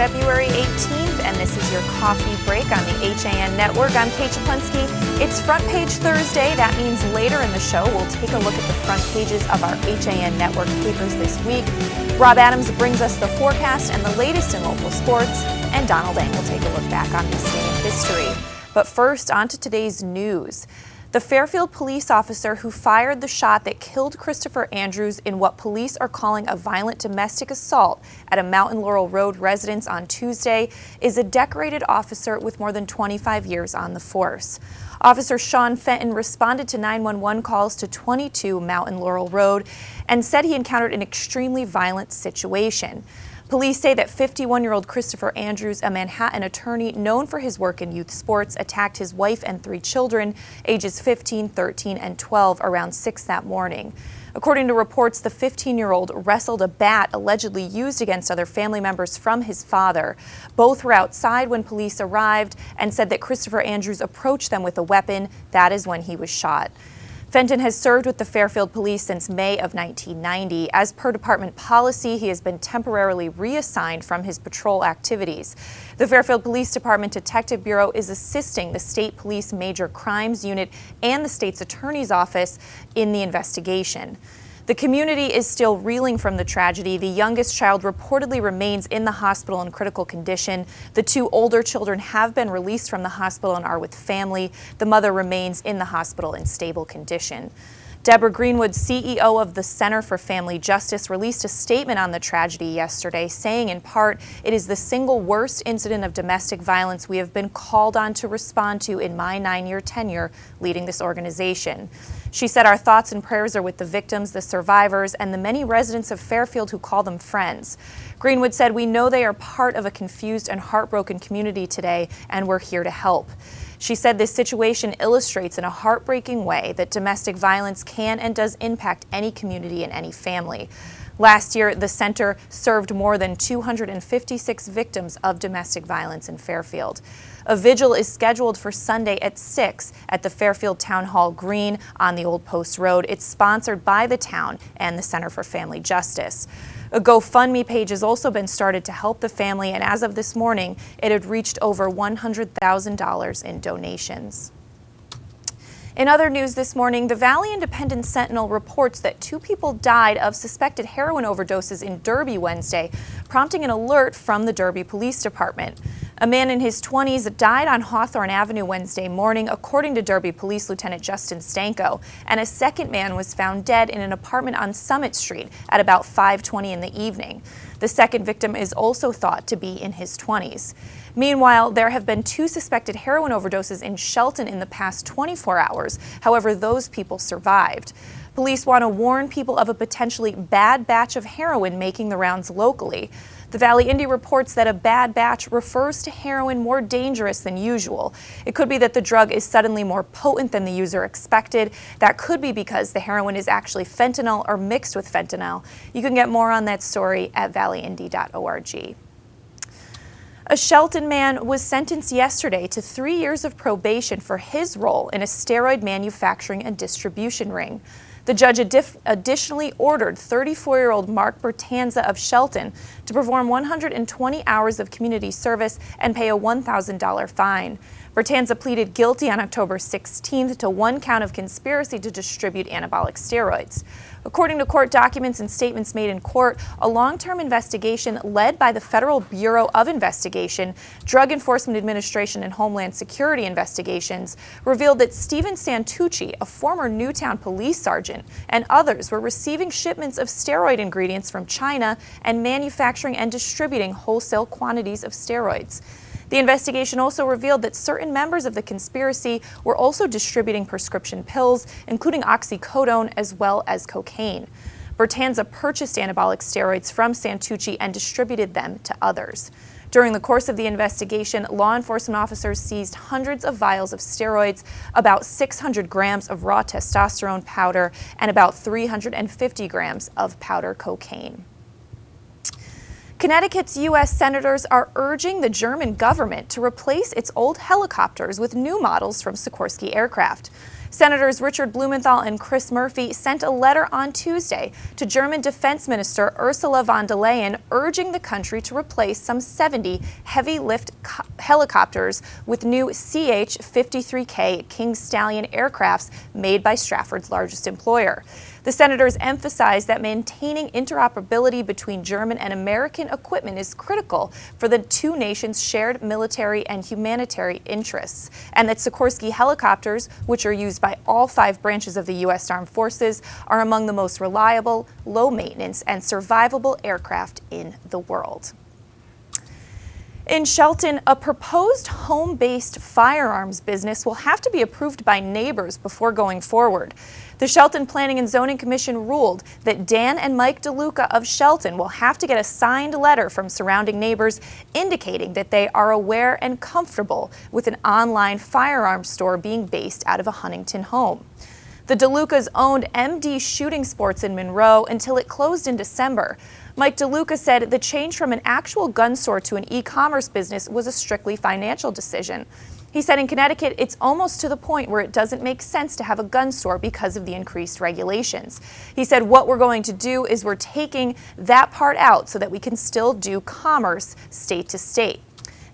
February 18th, and this is your coffee break on the HAN Network. I'm Kate Czaplinski. It's Front Page Thursday. That means later in the show, we'll take a look at the front pages of our HAN Network papers this week. Rob Adams brings us the forecast and the latest in local sports, and Donald Eng will take a look back on this day in history. But first, on to today's news. The Fairfield police officer who fired the shot that killed Christopher Andrews in what police are calling a violent domestic assault at a Mountain Laurel Road residence on Tuesday is a decorated officer with more than 25 years on the force. Officer Sean Fenton responded to 911 calls to 22 Mountain Laurel Road and said he encountered an extremely violent situation. Police say that 51-year-old Christopher Andrews, a Manhattan attorney known for his work in youth sports, attacked his wife and 3 children, ages 15, 13, and 12, around 6 that morning. According to reports, the 15-year-old wrestled a bat allegedly used against other family members from his father. Both were outside when police arrived and said that Christopher Andrews approached them with a weapon. That is when he was shot. Fenton has served with the Fairfield Police since May of 1990. As per department policy, he has been temporarily reassigned from his patrol activities. The Fairfield Police Department Detective Bureau is assisting the State Police Major Crimes Unit and the state's attorney's office in the investigation. The community is still reeling from the tragedy. The youngest child reportedly remains in the hospital in critical condition. The 2 older children have been released from the hospital and are with family. The mother remains in the hospital in stable condition. Deborah Greenwood, CEO of the Center for Family Justice, released a statement on the tragedy yesterday, saying in part, "It is the single worst incident of domestic violence we have been called on to respond to in my 9-year tenure leading this organization." She said, "Our thoughts and prayers are with the victims, the survivors, and the many residents of Fairfield who call them friends." Greenwood said, "We know they are part of a confused and heartbroken community today, and we're here to help." She said this situation illustrates in a heartbreaking way that domestic violence can and does impact any community and any family. Last year, the center served more than 256 victims of domestic violence in Fairfield. A vigil is scheduled for Sunday at 6 at the Fairfield Town Hall Green on the Old Post Road. It's sponsored by the town and the Center for Family Justice. A GoFundMe page has also been started to help the family, and as of this morning, it had reached over $100,000 in donations. In other news this morning, the Valley Independent Sentinel reports that 2 people died of suspected heroin overdoses in Derby Wednesday, prompting an alert from the Derby Police Department. A man in his 20s died on Hawthorne Avenue Wednesday morning, according to Derby Police Lieutenant Justin Stanko, and a second man was found dead in an apartment on Summit Street at about 5:20 in the evening. The second victim is also thought to be in his 20s. Meanwhile, there have been 2 suspected heroin overdoses in Shelton in the past 24 hours. However, those people survived. Police want to warn people of a potentially bad batch of heroin making the rounds locally. The Valley Indy reports that a bad batch refers to heroin more dangerous than usual. It could be that the drug is suddenly more potent than the user expected. That could be because the heroin is actually fentanyl or mixed with fentanyl. You can get more on that story at valleyindy.org. A Shelton man was sentenced yesterday to 3 years of probation for his role in a steroid manufacturing and distribution ring. The judge additionally ordered 34-year-old Mark Bertanza of Shelton to perform 120 hours of community service and pay a $1,000 fine. Bertanza pleaded guilty on October 16th to 1 count of conspiracy to distribute anabolic steroids. According to court documents and statements made in court, a long-term investigation led by the Federal Bureau of Investigation, Drug Enforcement Administration, and Homeland Security investigations revealed that Stephen Santucci, a former Newtown police sergeant, and others were receiving shipments of steroid ingredients from China and manufacturing and distributing wholesale quantities of steroids. The investigation also revealed that certain members of the conspiracy were also distributing prescription pills, including oxycodone as well as cocaine. Bertanza purchased anabolic steroids from Santucci and distributed them to others. During the course of the investigation, law enforcement officers seized hundreds of vials of steroids, about 600 grams of raw testosterone powder, and about 350 grams of powder cocaine. Connecticut's U.S. senators are urging the German government to replace its old helicopters with new models from Sikorsky Aircraft. Senators Richard Blumenthal and Chris Murphy sent a letter on Tuesday to German Defense Minister Ursula von der Leyen urging the country to replace some 70 heavy-lift helicopters with new CH-53K King Stallion aircrafts made by Stratford's largest employer. The senators emphasized that maintaining interoperability between German and American equipment is critical for the two nations' shared military and humanitarian interests, and that Sikorsky helicopters, which are used by all 5 branches of the U.S. Armed Forces, are among the most reliable, low-maintenance, and survivable aircraft in the world. In Shelton, a proposed home-based firearms business will have to be approved by neighbors before going forward. The Shelton Planning and Zoning Commission ruled that Dan and Mike DeLuca of Shelton will have to get a signed letter from surrounding neighbors indicating that they are aware and comfortable with an online firearms store being based out of a Huntington home. The DeLucas owned MD Shooting Sports in Monroe until it closed in December. Mike DeLuca said the change from an actual gun store to an e-commerce business was a strictly financial decision. He said in Connecticut, it's almost to the point where it doesn't make sense to have a gun store because of the increased regulations. He said what we're going to do is we're taking that part out so that we can still do commerce state to state.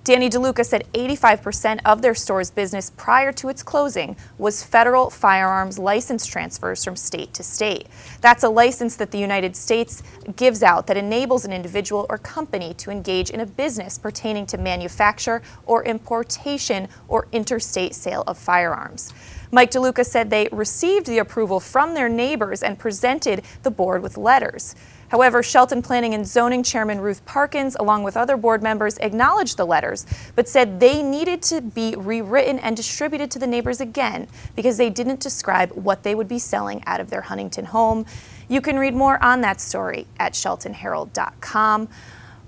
Danny DeLuca said 85% of their store's business prior to its closing was federal firearms license transfers from state to state. That's a license that the United States gives out that enables an individual or company to engage in a business pertaining to manufacture or importation or interstate sale of firearms. Mike DeLuca said they received the approval from their neighbors and presented the board with letters. However, Shelton Planning and Zoning Chairman Ruth Parkins, along with other board members, acknowledged the letters, but said they needed to be rewritten and distributed to the neighbors again because they didn't describe what they would be selling out of their Huntington home. You can read more on that story at sheltonherald.com.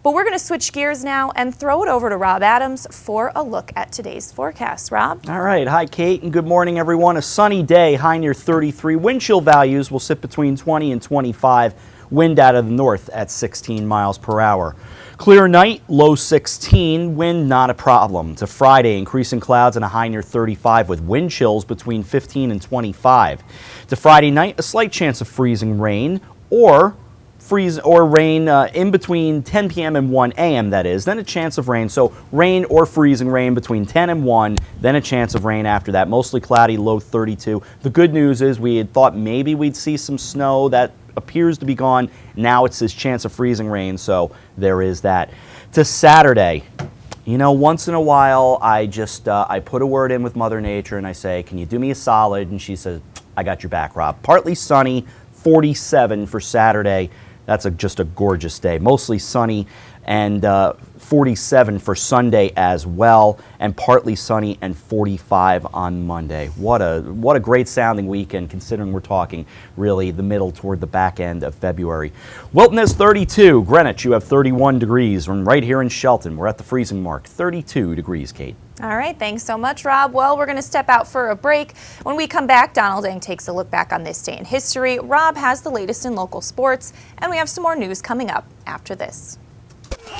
But we're going to switch gears now and throw it over to Rob Adams for a look at today's forecast. Rob? All right. Hi, Kate, and good morning, everyone. A sunny day, high near 33. Wind chill values will sit between 20 and 25. Wind out of the north at 16 miles per hour. Clear night, low 16. Wind not a problem. To Friday, increasing clouds and a high near 35 with wind chills between 15 and 25. To Friday night, a slight chance of freezing rain or rain in between 10 p.m. and 1 a.m. that is, then a chance of rain. So rain or freezing rain between 10 and 1, then a chance of rain after that. Mostly cloudy, low 32. The good news is we had thought maybe we'd see some snow. That appears to be gone. Now it's this chance of freezing rain, so there is that. To Saturday, you know, once in a while I put a word in with Mother Nature and I say, can you do me a solid? And she says, I got your back, Rob. Partly sunny, 47 for Saturday. That's just a gorgeous day. Mostly sunny and 47 for Sunday as well, and partly sunny and 45 on Monday. What a great sounding weekend considering we're talking really the middle toward the back end of February. Wilton has 32. Greenwich, you have 31 degrees. And right here in Shelton, we're at the freezing mark, 32 degrees, Kate. All right, thanks so much, Rob. Well, we're going to step out for a break. When we come back, Donald Eng takes a look back on this day in history. Rob has the latest in local sports, and we have some more news coming up after this.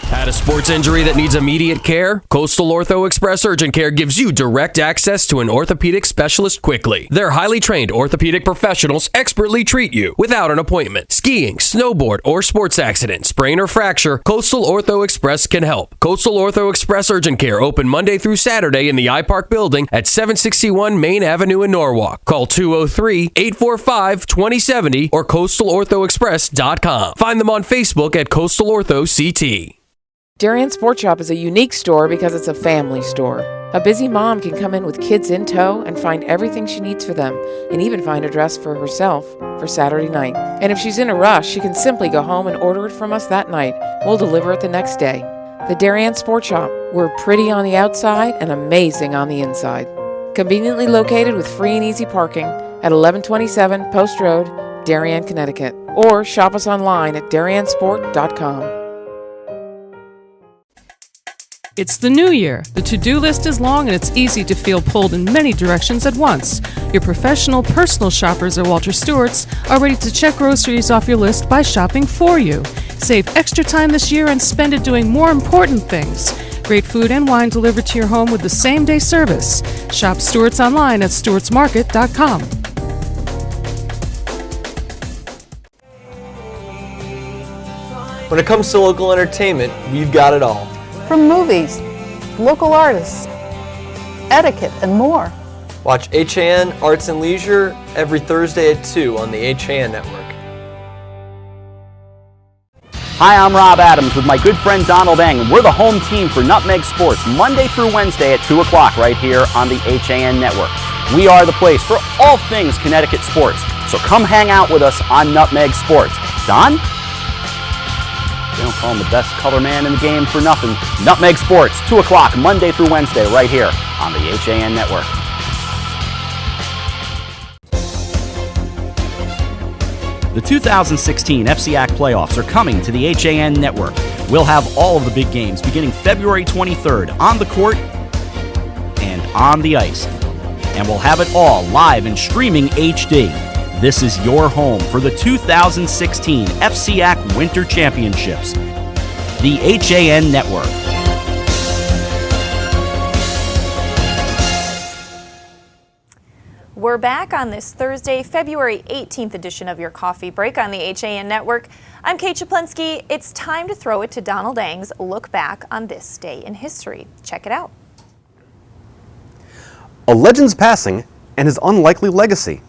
Had a sports injury that needs immediate care? Coastal Ortho Express Urgent Care gives you direct access to an orthopedic specialist quickly. Their highly trained orthopedic professionals expertly treat you without an appointment. Skiing, snowboard, or sports accident, sprain or fracture, Coastal Ortho Express can help. Coastal Ortho Express Urgent Care open Monday through Saturday in the iPark building at 761 Main Avenue in Norwalk. Call 203-845-2070 or coastalorthoexpress.com. Find them on Facebook at Coastal Ortho CT. Darien Sport Shop is a unique store because it's a family store. A busy mom can come in with kids in tow and find everything she needs for them, and even find a dress for herself for Saturday night. And if she's in a rush, she can simply go home and order it from us that night. We'll deliver it the next day. The Darien Sport Shop. We're pretty on the outside and amazing on the inside. Conveniently located with free and easy parking at 1127 Post Road, Darien, Connecticut. Or shop us online at dariensport.com. It's the new year. The to-do list is long and it's easy to feel pulled in many directions at once. Your professional personal shoppers at Walter Stewart's are ready to check groceries off your list by shopping for you. Save extra time this year and spend it doing more important things. Great food and wine delivered to your home with the same-day service. Shop Stewart's online at stewartsmarket.com. When it comes to local entertainment, we've got it all. From movies, local artists, etiquette, and more. Watch HAN Arts and Leisure every Thursday at 2 on the HAN Network. Hi, I'm Rob Adams with my good friend Donald Eng, and we're the home team for Nutmeg Sports, Monday through Wednesday at 2 o'clock right here on the HAN Network. We are the place for all things Connecticut sports, so come hang out with us on Nutmeg Sports. Don? They don't call him the best color man in the game for nothing. Nutmeg Sports, 2 o'clock, Monday through Wednesday, right here on the HAN Network. The 2016 FCAC playoffs are coming to the HAN Network. We'll have all of the big games beginning February 23rd on the court and on the ice. And we'll have it all live and streaming HD. This is your home for the 2016 FCAC Winter Championships, the HAN Network. We're back on this Thursday, February 18th edition of your Coffee Break on the HAN Network. I'm Kate Czaplinski. It's time to throw it to Donald Eng's Look Back on This Day in History. Check it out. A legend's passing and his unlikely legacy.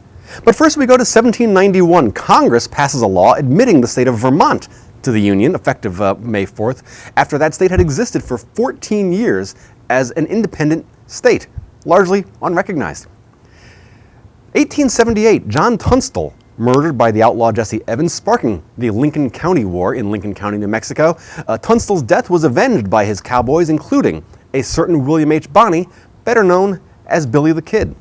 But first we go to 1791. Congress passes a law admitting the state of Vermont to the Union, effective May 4th, after that state had existed for 14 years as an independent state, largely unrecognized. 1878, John Tunstall, murdered by the outlaw Jesse Evans, sparking the Lincoln County War in Lincoln County, New Mexico. Tunstall's death was avenged by his cowboys, including a certain William H. Bonney, better known as Billy the Kid.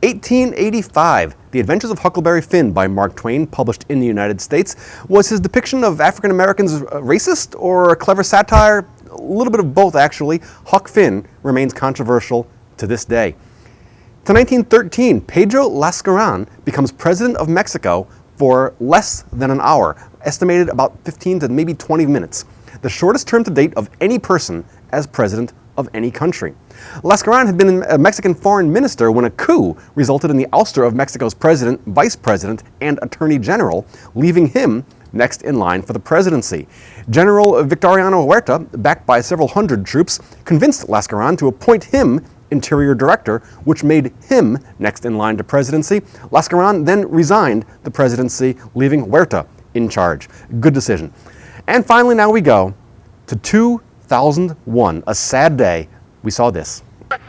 1885, The Adventures of Huckleberry Finn by Mark Twain, published in the United States. Was his depiction of African Americans racist or a clever satire? A little bit of both, actually. Huck Finn remains controversial to this day. To 1913, Pedro Lascaran becomes president of Mexico for less than an hour, estimated about 15 to maybe 20 minutes. The shortest term to date of any person as president of any country. Lascaran had been a Mexican foreign minister when a coup resulted in the ouster of Mexico's president, vice president, and attorney general, leaving him next in line for the presidency. General Victoriano Huerta, backed by several hundred troops, convinced Lascaran to appoint him interior director, which made him next in line to presidency. Lascaran then resigned the presidency, leaving Huerta in charge. Good decision. And finally, now we go to 2001, a sad day. We saw this. 3 wide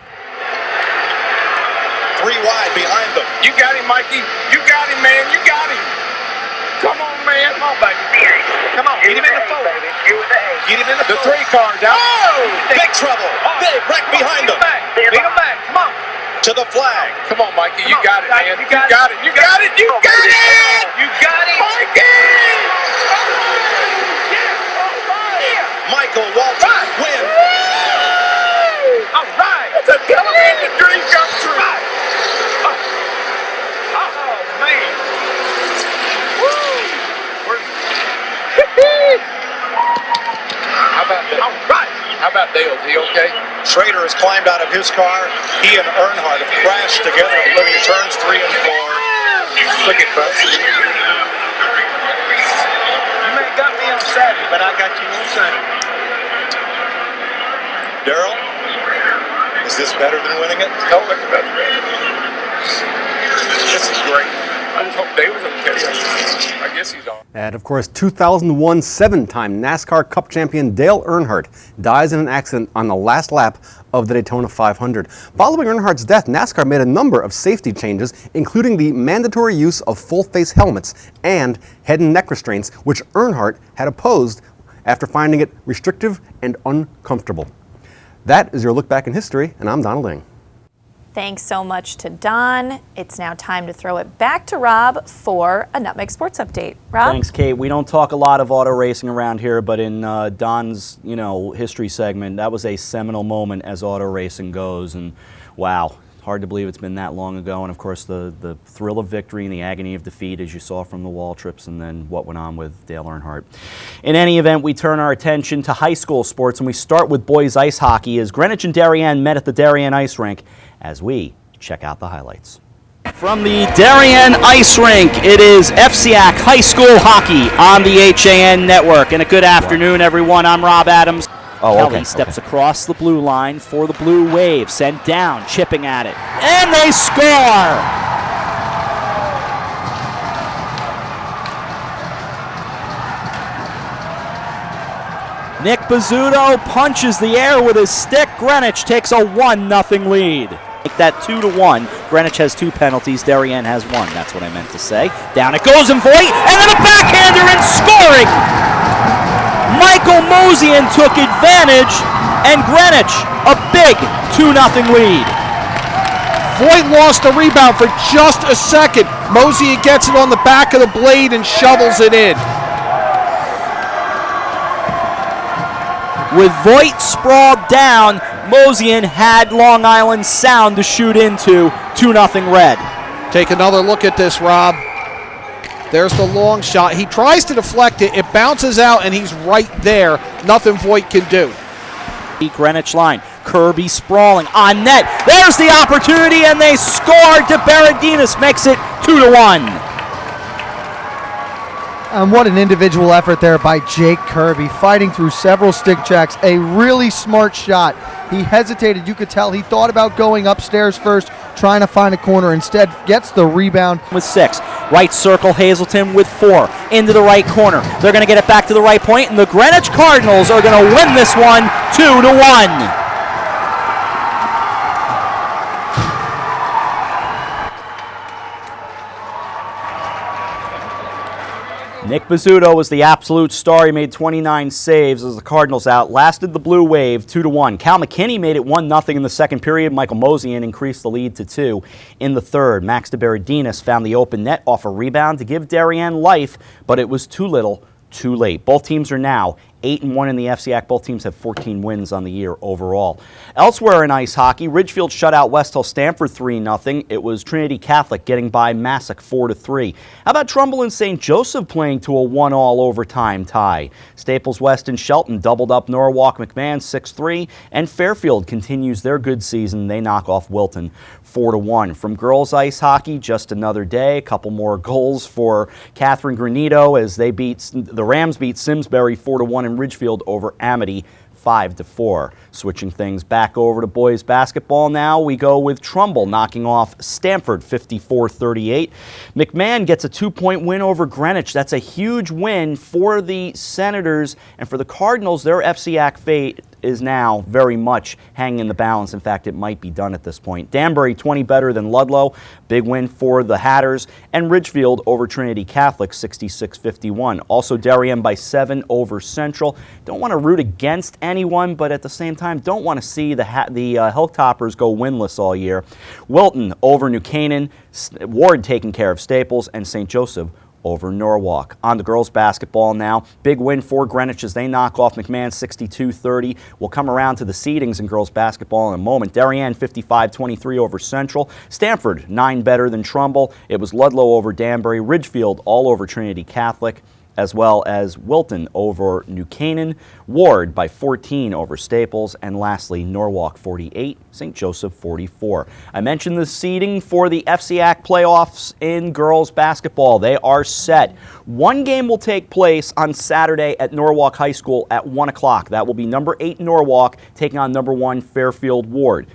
behind them. You got him, Mikey. You got him, man. You got him. Come on, man. Come on, baby. Come on. Get him in the four. Get him in the 3 cars out. Oh! Big trouble. Big wreck behind them. Beat him back. Come on. To the flag. Come on, Mikey. You got it, man. You got it. You got it. You got it. You got it. Mikey! Michael Walters wins. All right. It's a television dream come true. Oh, man. How about that? All right. How about Dale? Is he okay? Schrader has climbed out of his car. He and Earnhardt have crashed together at Olivia turns 3 and 4. Look at Buzz. You may have got me on Saturday, but I got you on Sunday. Darrell, is this better than winning it? No, it's better. This is great. I just hope Dale was okay. I guess he's on. And of course, 2001 7-time NASCAR Cup champion Dale Earnhardt dies in an accident on the last lap of the Daytona 500. Following Earnhardt's death, NASCAR made a number of safety changes, including the mandatory use of full-face helmets and head and neck restraints, which Earnhardt had opposed after finding it restrictive and uncomfortable. That is your look back in history, and I'm Donald Eng. Thanks so much to Don. It's now time to throw it back to Rob for a Nutmeg Sports Update. Rob? Thanks, Kate. We don't talk a lot of auto racing around here, but in Don's, history segment, that was a seminal moment as auto racing goes, and wow, Hard to believe it's been that long ago, and of course the thrill of victory and the agony of defeat, as you saw from the wall trips, and then what went on with Dale Earnhardt. In any event, we turn our attention to high school sports, and we start with boys ice hockey as Greenwich and Darien met at the Darien Ice Rink as we check out the highlights. From the Darien Ice Rink, it is FCAC High School Hockey on the HAN Network. And a good afternoon, everyone. I'm Rob Adams. Kelly steps across the blue line for the Blue Wave. Sent down, chipping at it. And they score! Nick Bizzuto punches the air with his stick. Greenwich takes a 1-0 lead. Make that 2-1. Greenwich has 2 penalties. Darien has 1. That's what I meant to say. Down it goes, and Voigt, and then a backhander and scoring! Michael Mosian took advantage, and Greenwich a big 2-0 lead. Voigt lost the rebound for just a second. Mosian gets it on the back of the blade and shovels it in. With Voigt sprawled down, Mosian had Long Island Sound to shoot into. 2-0 Red. Take another look at this, Rob. There's the long shot. He tries to deflect it. It bounces out, and he's right there. Nothing Voigt can do. Greenwich line. Kirby sprawling on net. There's the opportunity, and they scored. DeBerardinis makes it 2-1. And what an individual effort there by Jake Kirby, fighting through several stick checks. A really smart shot. He hesitated. You could tell he thought about going upstairs first, trying to find a corner. Instead, gets the rebound. With 6. Right circle, Hazelton with 4. Into the right corner. They're going to get it back to the right point, and the Greenwich Cardinals are going to win this one 2-1. Nick Bizzuto was the absolute star. He made 29 saves as the Cardinals outlasted the Blue Wave 2-1. Cal McKinney made it 1-0 in the second period. Michael Mosian increased the lead to 2 in the third. Max DeBerardinis found the open net off a rebound to give Darien life, but it was too little, too late. Both teams are now 8-1 in the FCAC. Both teams have 14 wins on the year overall. Elsewhere in ice hockey, Ridgefield shut out West Hill Stamford 3-0. It was Trinity Catholic getting by Massac 4-3. How about Trumbull and St. Joseph playing to a 1-all overtime tie? Staples West and Shelton doubled up Norwalk McMahon 6-3, and Fairfield continues their good season. They knock off Wilton 4-1. From girls ice hockey, just another day. A couple more goals for Catherine Granito as the Rams beat Simsbury 4-1 in Ridgefield over Amity 5-4. Switching things back over to boys basketball now, we go with Trumbull knocking off Stamford 54-38. McMahon gets a 2-point win over Greenwich. That's a huge win for the Senators, and for the Cardinals, their FCAC fate is now very much hanging in the balance. In fact, it might be done at this point. Danbury 20 better than Ludlow. Big win for the Hatters. And Ridgefield over Trinity Catholic 66-51. Also Darien by 7 over Central. Don't want to root against anyone, but at the same time, don't want to see the Hilltoppers go winless all year. Wilton over New Canaan. Ward taking care of Staples, and St. Joseph over Norwalk. On to girls basketball now. Big win for Greenwich as they knock off McMahon 62-30. We'll come around to the seedings in girls basketball in a moment. Darien 55-23 over Central. Stamford 9 better than Trumbull. It was Ludlow over Danbury. Ridgefield all over Trinity Catholic, as well as Wilton over New Canaan, Ward by 14 over Staples, and lastly Norwalk 48, St. Joseph 44. I mentioned the seeding for the FCAC playoffs in girls basketball. They are set. One game will take place on Saturday at Norwalk High School at 1 o'clock. That will be number 8 Norwalk taking on number 1 Fairfield Ward.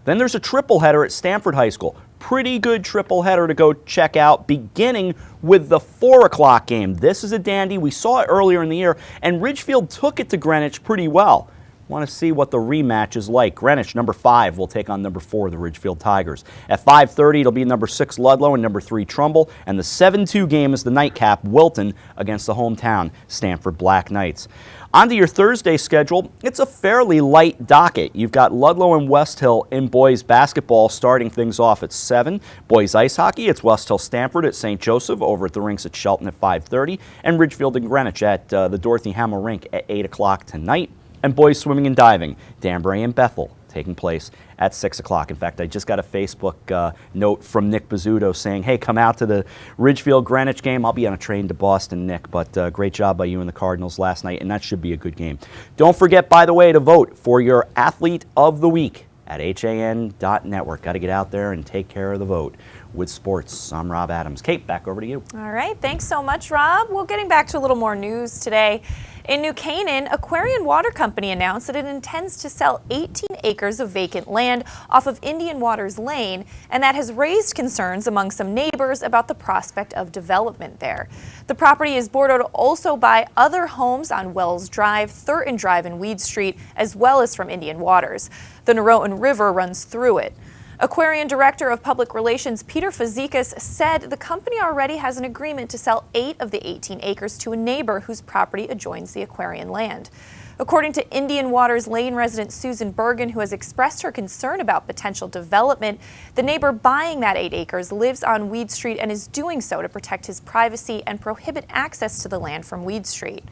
Then there's a triple header at Stamford High School. Pretty good triple header to go check out, beginning with the 4 o'clock game. This is a dandy. We saw it earlier in the year, and Ridgefield took it to Greenwich pretty well. Want to see what the rematch is like. Greenwich, number 5, will take on number 4, the Ridgefield Tigers. At 5:30, it'll be number 6, Ludlow, and number 3, Trumbull. And the 7-2 game is the nightcap, Wilton against the hometown Stamford Black Knights. On to your Thursday schedule, it's a fairly light docket. You've got Ludlow and West Hill in boys basketball starting things off at 7. Boys ice hockey, it's West Hill Stamford at St. Joseph over at the rinks at Shelton at 5:30. And Ridgefield and Greenwich at the Dorothy Hamill rink at 8 o'clock tonight. And boys swimming and diving, Danbury and Bethel taking place at 6 o'clock. In fact, I just got a Facebook note from Nick Bizzuto saying, hey, come out to the Ridgefield Greenwich game. I'll be on a train to Boston, Nick, but great job by you and the Cardinals last night, and that should be a good game. Don't forget, by the way, to vote for your Athlete of the Week at HAN.network. Got to get out there and take care of the vote. With sports, I'm Rob Adams. Kate, back over to you. All right, thanks so much, Rob. Well, getting back to a little more news today. In New Canaan, Aquarian Water Company announced that it intends to sell 18 acres of vacant land off of Indian Waters Lane, and that has raised concerns among some neighbors about the prospect of development there. The property is bordered also by other homes on Wells Drive, Thurton Drive, and Weed Street, as well as from Indian Waters. The Norotan River runs through it. Aquarian Director of Public Relations Peter Fazekas said the company already has an agreement to sell 8 of the 18 acres to a neighbor whose property adjoins the Aquarian land. According to Indian Waters Lane resident Susan Bergen, who has expressed her concern about potential development, the neighbor buying that 8 acres lives on Weed Street and is doing so to protect his privacy and prohibit access to the land from Weed Street.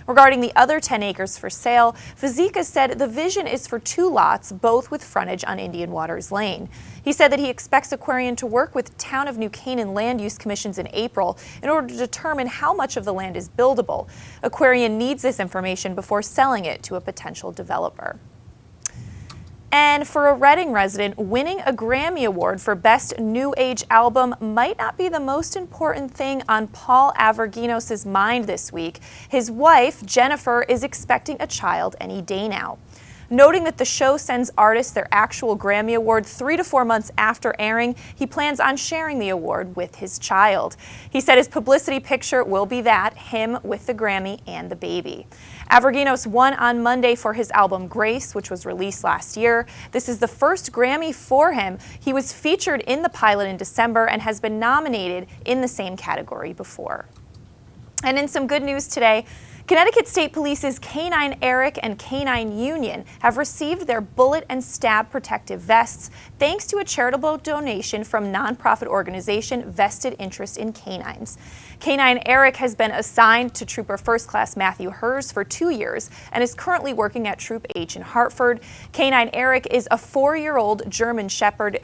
Regarding the other 10 acres for sale, Fazekas said the vision is for 2 lots, both with frontage on Indian Waters Lane. He said that he expects Aquarian to work with Town of New Canaan land use commissions in April in order to determine how much of the land is buildable. Aquarian needs this information before selling it to a potential developer. And for a Reading resident, winning a Grammy Award for Best New Age Album might not be the most important thing on Paul Averginos' mind this week. His wife, Jennifer, is expecting a child any day now. Noting that the show sends artists their actual Grammy Award 3 to 4 months after airing, he plans on sharing the award with his child. He said his publicity picture will be that, him with the Grammy and the baby. Averginos won on Monday for his album Grace, which was released last year. This is the first Grammy for him. He was featured in the pilot in December and has been nominated in the same category before. And in some good news today, Connecticut State Police's K-9 Eric and K-9 Union have received their bullet and stab protective vests thanks to a charitable donation from nonprofit organization Vested Interest in Canines. K-9 Eric has been assigned to Trooper First Class Matthew Hers for 2 years and is currently working at Troop H in Hartford. K-9 Eric is a 4-year-old German Shepherd.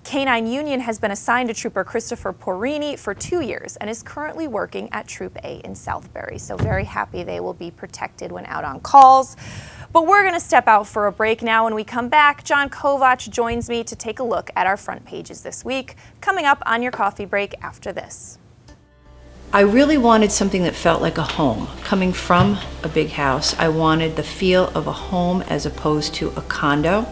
K-9 Union has been assigned to Trooper Christopher Porini for 2 years and is currently working at Troop A in Southbury. So very happy they will be protected when out on calls. But we're going to step out for a break now. When we come back, John Kovach joins me to take a look at our front pages this week. Coming up on your coffee break after this. I really wanted something that felt like a home. Coming from a big house, I wanted the feel of a home as opposed to a condo.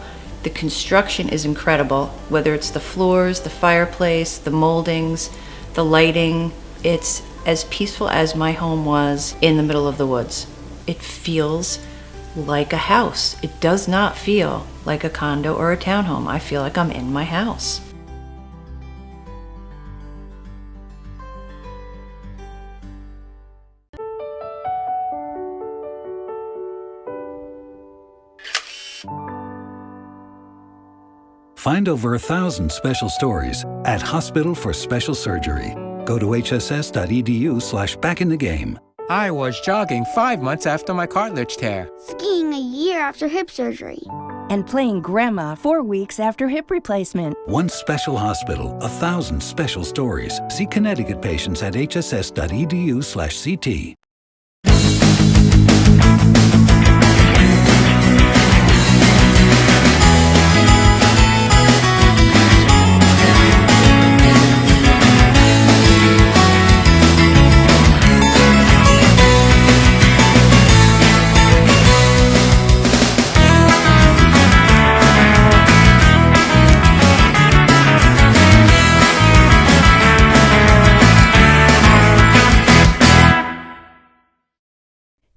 The construction is incredible, whether it's the floors, the fireplace, the moldings, the lighting. It's as peaceful as my home was in the middle of the woods. It feels like a house. It does not feel like a condo or a townhome. I feel like I'm in my house. Find over 1,000 special stories at Hospital for Special Surgery. Go to hss.edu/backinthegame. I was jogging 5 months after my cartilage tear. Skiing a year after hip surgery. And playing grandma 4 weeks after hip replacement. One special hospital, 1,000 special stories. See Connecticut patients at hss.edu/CT.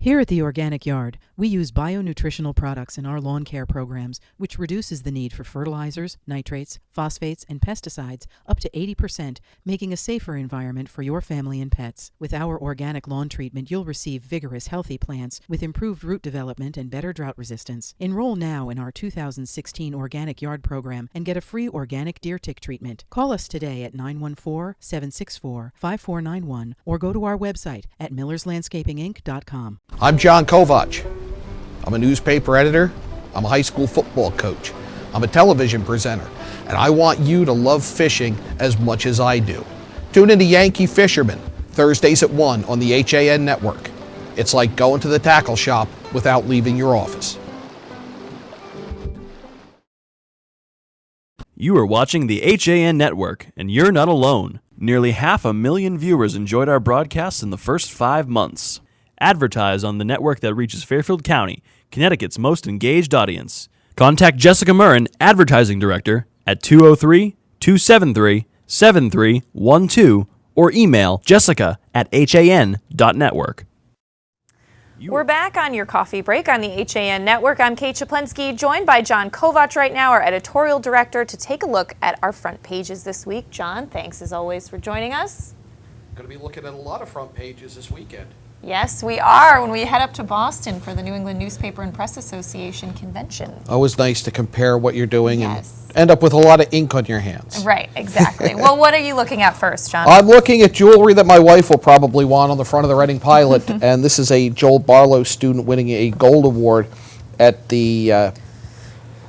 Here at the Organic Yard, we use bionutritional products in our lawn care programs, which reduces the need for fertilizers, nitrates, phosphates, and pesticides up to 80%, making a safer environment for your family and pets. With our organic lawn treatment, you'll receive vigorous, healthy plants with improved root development and better drought resistance. Enroll now in our 2016 Organic Yard program and get a free organic deer tick treatment. Call us today at 914-764-5491 or go to our website at millerslandscapinginc.com. I'm John Kovach. I'm a newspaper editor. I'm a high school football coach. I'm a television presenter, and I want you to love fishing as much as I do. Tune into Yankee Fisherman, Thursdays at 1 on the HAN network. It's like going to the tackle shop without leaving your office. You are watching the HAN network, and you're not alone. Nearly 500,000 viewers enjoyed our broadcasts in the first 5 months. Advertise on the network that reaches Fairfield County, Connecticut's most engaged audience. Contact Jessica Murrin, Advertising Director, at 203-273-7312 or email jessica@han.network. We're back on your coffee break on the HAN Network. I'm Kate Czaplinski, joined by John Kovach right now, our editorial director, to take a look at our front pages this week. John, thanks as always for joining us. Going to be looking at a lot of front pages this weekend. Yes, we are, when we head up to Boston for the New England Newspaper and Press Association convention. Always nice to compare what you're doing Yes. and end up with a lot of ink on your hands. Right, exactly. Well, what are you looking at first, John? I'm looking at jewelry that my wife will probably want on the front of the Reading Pilot, and this is a Joel Barlow student winning a gold award at the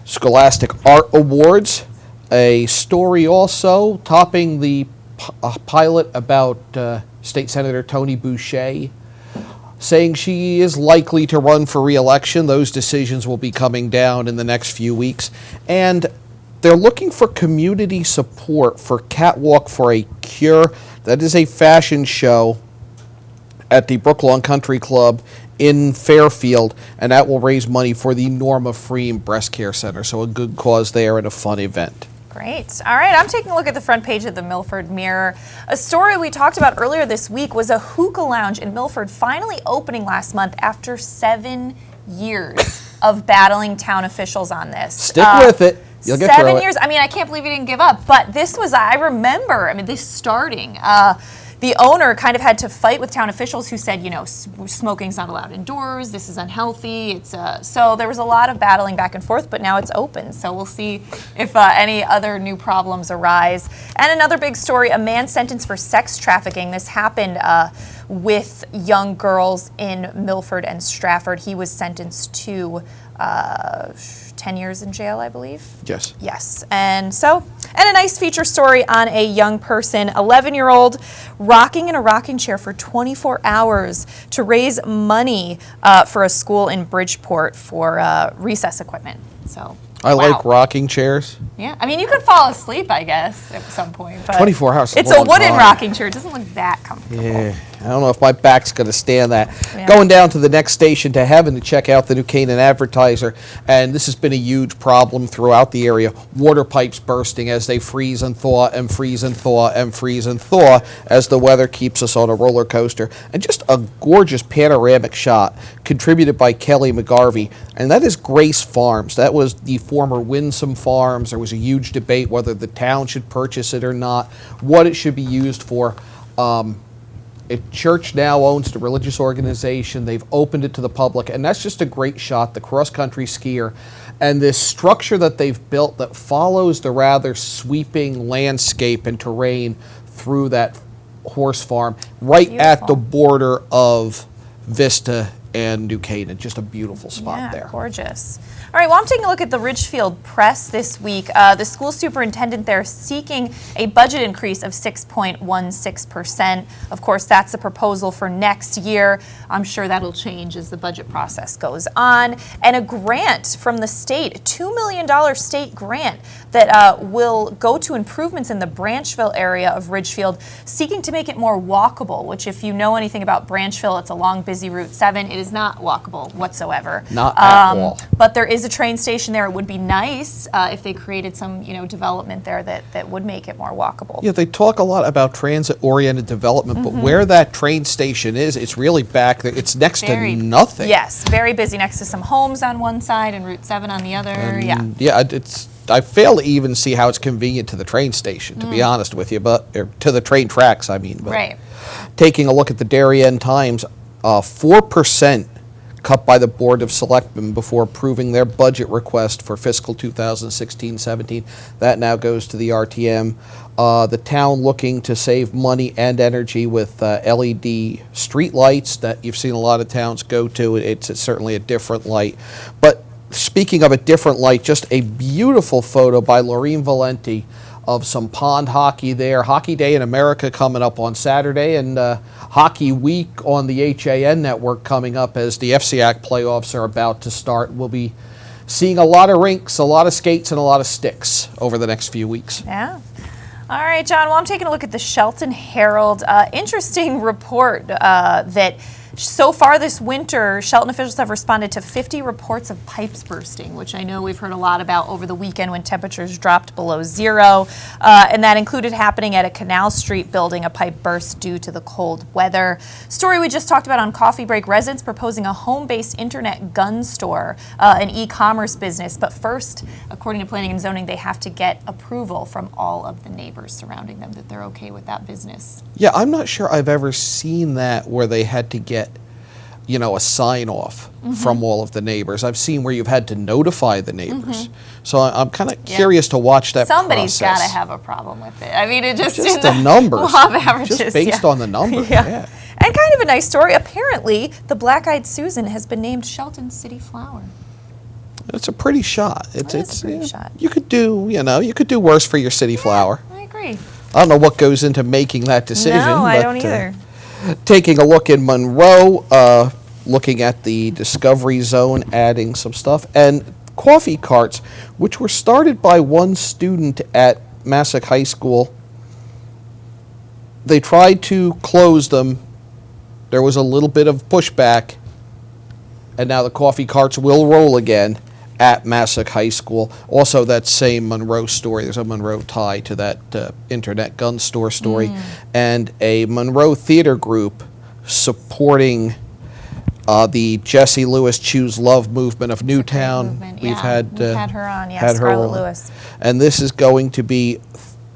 Scholastic Art Awards. A story also topping the pilot about State Senator Tony Boucher, saying she is likely to run for re-election. Those decisions will be coming down in the next few weeks. And they're looking for community support for Catwalk for a Cure. That is a fashion show at the Brooklawn Country Club in Fairfield, and that will raise money for the Norma Freem Breast Care Center. So a good cause there and a fun event. Great. All right, I'm taking a look at the front page of the Milford Mirror. A story we talked about earlier this week was a hookah lounge in Milford finally opening last month after 7 years of battling town officials on this. Stick with it. You'll get through it. 7 years. I mean, I can't believe you didn't give up. But this was, I remember, this starting. The owner kind of had to fight with town officials who said, smoking's not allowed indoors, this is unhealthy. So there was a lot of battling back and forth, but now it's open. So we'll see if any other new problems arise. And another big story, a man sentenced for sex trafficking. This happened with young girls in Milford and Stratford. He was sentenced to 10 years in jail, I believe. Yes. Yes. And a nice feature story on a young person, 11-year-old, rocking in a rocking chair for 24 hours to raise money for a school in Bridgeport for recess equipment. So I like rocking chairs. Yeah, you could fall asleep, I guess, at some point. But 24 hours. It's a wooden rocking chair. It doesn't look that comfortable. Yeah, I don't know if my back's going to stand that. Yeah. Going down to the next station to Heaven to check out the New Canaan Advertiser, and this has been a huge problem throughout the area. Water pipes bursting as they freeze and thaw and freeze and thaw and freeze and thaw as the weather keeps us on a roller coaster. And just a gorgeous panoramic shot contributed by Kelly McGarvey, and that is Grace Farms. That was the former Winsome Farms. There was a huge debate whether the town should purchase it or not, what it should be used for. A church now owns the religious organization. They've opened it to the public, and that's just a great shot, the cross-country skier. And this structure that they've built that follows the rather sweeping landscape and terrain through that horse farm, right at the border of Vista and New Canaan. Just a beautiful spot there. Gorgeous. All right, well, I'm taking a look at the Ridgefield Press this week. The school superintendent there seeking a budget increase of 6.16%. Of course, that's a proposal for next year. I'm sure that'll change as the budget process goes on. And a grant from the state, a $2 million state grant that will go to improvements in the Branchville area of Ridgefield, seeking to make it more walkable, which if you know anything about Branchville, it's a long, busy Route 7. It is not walkable whatsoever. Not at all. But there is a train station there. It would be nice if they created some, development there that would make it more walkable. Yeah, they talk a lot about transit-oriented development, but where that train station is, it's really back there. It's next to nothing. Yes, very busy next to some homes on one side and Route 7 on the other. Yeah, I fail to even see how it's convenient to the train station, to be honest with you, or to the train tracks, I mean. But right. Taking a look at the Darien Times, 4% cut by the Board of Selectmen before approving their budget request for fiscal 2016-17. That now goes to the RTM. The town looking to save money and energy with LED street lights that you've seen a lot of towns go to. It's certainly a different light. But speaking of a different light, just a beautiful photo by Laureen Valenti of some pond hockey there. Hockey Day in America coming up on Saturday, and Hockey Week on the HAN network coming up as the FCAC playoffs are about to start. We'll be seeing a lot of rinks, a lot of skates, and a lot of sticks over the next few weeks. Yeah. All right, John, well, I'm taking a look at the Shelton Herald. Interesting report that so far this winter, Shelton officials have responded to 50 reports of pipes bursting, which I know we've heard a lot about over the weekend when temperatures dropped below zero. And that included happening at a Canal Street building. A pipe burst due to the cold weather. Story we just talked about on Coffee Break, residents proposing a home-based internet gun store, an e-commerce business. But first, according to planning and zoning, they have to get approval from all of the neighbors surrounding them that they're okay with that business. Yeah, I'm not sure I've ever seen that where they had to get, you know, a sign off from all of the neighbors. I've seen where you've had to notify the neighbors. So I'm kind of curious to watch that Somebody's got process. to have a problem with it. I mean, it just the numbers. Law of averages, just based on the numbers. Yeah. And kind of a nice story. Apparently, the Black-Eyed Susan has been named Shelton's city flower. It's a pretty shot. It's a pretty shot. You could do, you could do worse for your city flower. I agree. I don't know what goes into making that decision. No, I don't either. Taking a look in Monroe, looking at the Discovery Zone, adding some stuff, and coffee carts, which were started by one student at Massac High School. They tried to close them. There was a little bit of pushback, and now the coffee carts will roll again at Massac High School. Also, that same Monroe story, there's a Monroe tie to that internet gun store story, and a Monroe theater group supporting the Jessie Lewis Choose Love movement of Newtown. We've had her on, yes, Scarlett Lewis. And this is going to be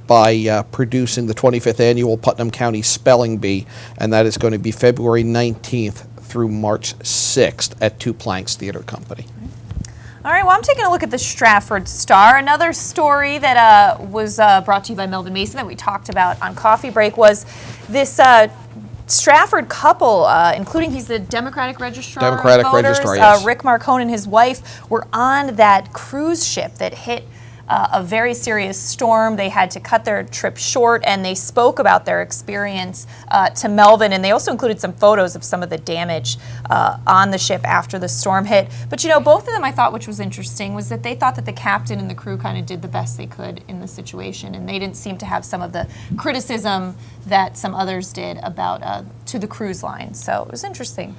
by producing the 25th annual Putnam County Spelling Bee, and that is going to be February 19th through March 6th at Two Planks Theater Company. All right, well, I'm taking a look at the Stratford Star. Another story that was brought to you by Melvin Mason that we talked about on Coffee Break was this Stratford couple, including he's the Democratic Registrar of Voters, yes. Rick Marcone and his wife, were on that cruise ship that hit a very serious storm. They had to cut their trip short, and they spoke about their experience to Melvin, and they also included some photos of some of the damage on the ship after the storm hit. But you know, both of them, I thought, which was interesting, was that they thought that the captain and the crew kind of did the best they could in the situation, and they didn't seem to have some of the criticism that some others did about to the cruise line. So it was interesting.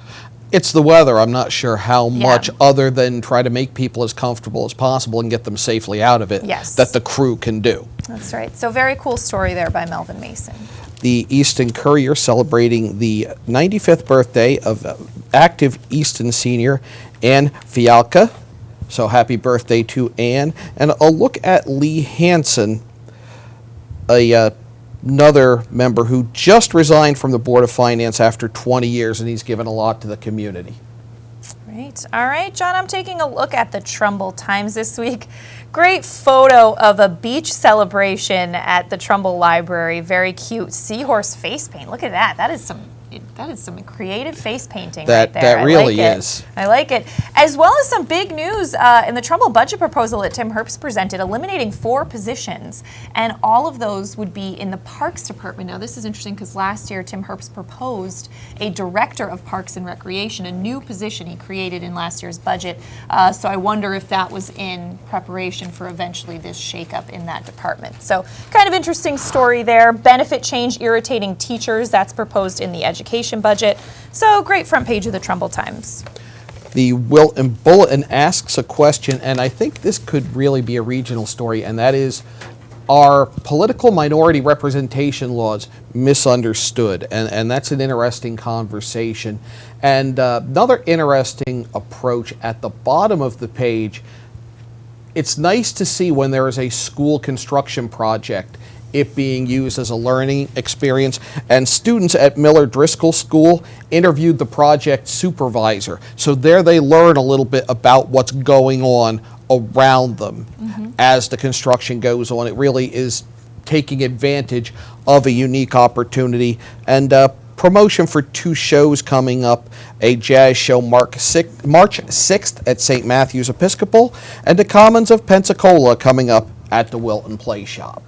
It's the weather. I'm not sure how much other than try to make people as comfortable as possible and get them safely out of it that the crew can do. That's right. So very cool story there by Melvin Mason. The Easton Courier celebrating the 95th birthday of active Easton senior Ann Fialka. So happy birthday to Ann. And a look at Lee Hansen, another member who just resigned from the Board of Finance after 20 years, and he's given a lot to the community. Great. All right, John, I'm taking a look at the Trumbull Times this week. Great photo of a beach celebration at the Trumbull Library. Very cute seahorse face paint. Look at that. That is some creative face painting right there. That really is. I like it. As well as some big news in the Trumbull budget proposal that Tim Herbst presented, eliminating 4 positions, and all of those would be in the Parks Department. Now, this is interesting because last year Tim Herbst proposed a Director of Parks and Recreation, a new position he created in last year's budget. So I wonder if that was in preparation for eventually this shakeup in that department. So kind of interesting story there. Benefit change irritating teachers, that's proposed in the education budget. So great front page of the Trumbull Times. The Wilton Bulletin asks a question, and I think this could really be a regional story, and that is, are political minority representation laws misunderstood? And that's an interesting conversation. And another interesting approach at the bottom of the page, it's nice to see when there is a school construction project it being used as a learning experience. And students at Miller Driscoll School interviewed the project supervisor. So there they learn a little bit about what's going on around them as the construction goes on. It really is taking advantage of a unique opportunity. And promotion for 2 shows coming up, a jazz show March 6th at St. Matthew's Episcopal, and the Commons of Pensacola coming up at the Wilton Play Shop.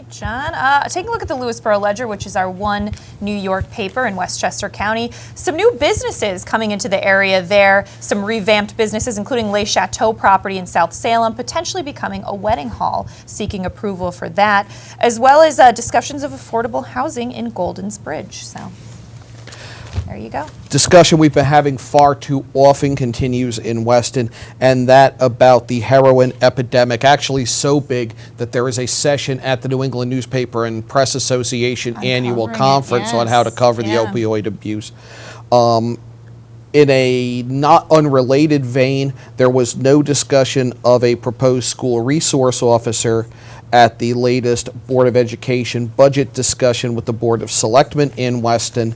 John, take a look at the Lewisboro Ledger, which is our one New York paper in Westchester County. Some new businesses coming into the area there, some revamped businesses, including Les Chateaux property in South Salem, potentially becoming a wedding hall, seeking approval for that, as well as discussions of affordable housing in Golden's Bridge. So there you go. Discussion we've been having far too often continues in Weston, and that about the heroin epidemic, actually so big that there is a session at the New England Newspaper and Press Association annual conference on how to cover the opioid abuse. In a not unrelated vein, there was no discussion of a proposed school resource officer at the latest Board of Education budget discussion with the Board of Selectmen in Weston.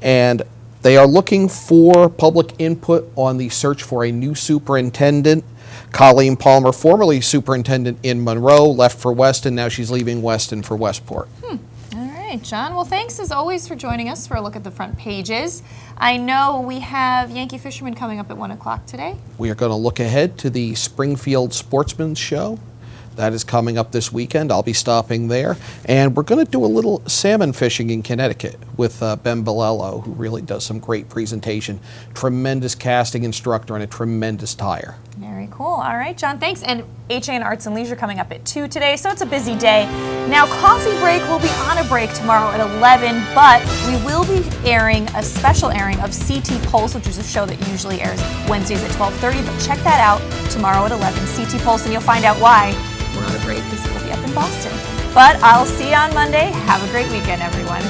And they are looking for public input on the search for a new superintendent. Colleen Palmer, formerly superintendent in Monroe, left for Weston. Now she's leaving Weston for Westport. All right, John. Well, thanks as always for joining us for a look at the front pages. I know we have Yankee Fisherman coming up at 1 o'clock today. We are going to look ahead to the Springfield Sportsman's Show. That is coming up this weekend. I'll be stopping there. And we're going to do a little salmon fishing in Connecticut with Ben Bellello, who really does some great presentation. Tremendous casting instructor and a tremendous tire. Very cool. All right, John, thanks. And HAN Arts and Leisure coming up at 2 today, so it's a busy day. Now, Coffee Break will be on a break tomorrow at 11, but we will be airing a special airing of CT Pulse, which is a show that usually airs Wednesdays at 12:30, but check that out tomorrow at 11, CT Pulse, and you'll find out why we're on a break because we'll be up in Boston. But I'll see you on Monday. Have a great weekend, everyone.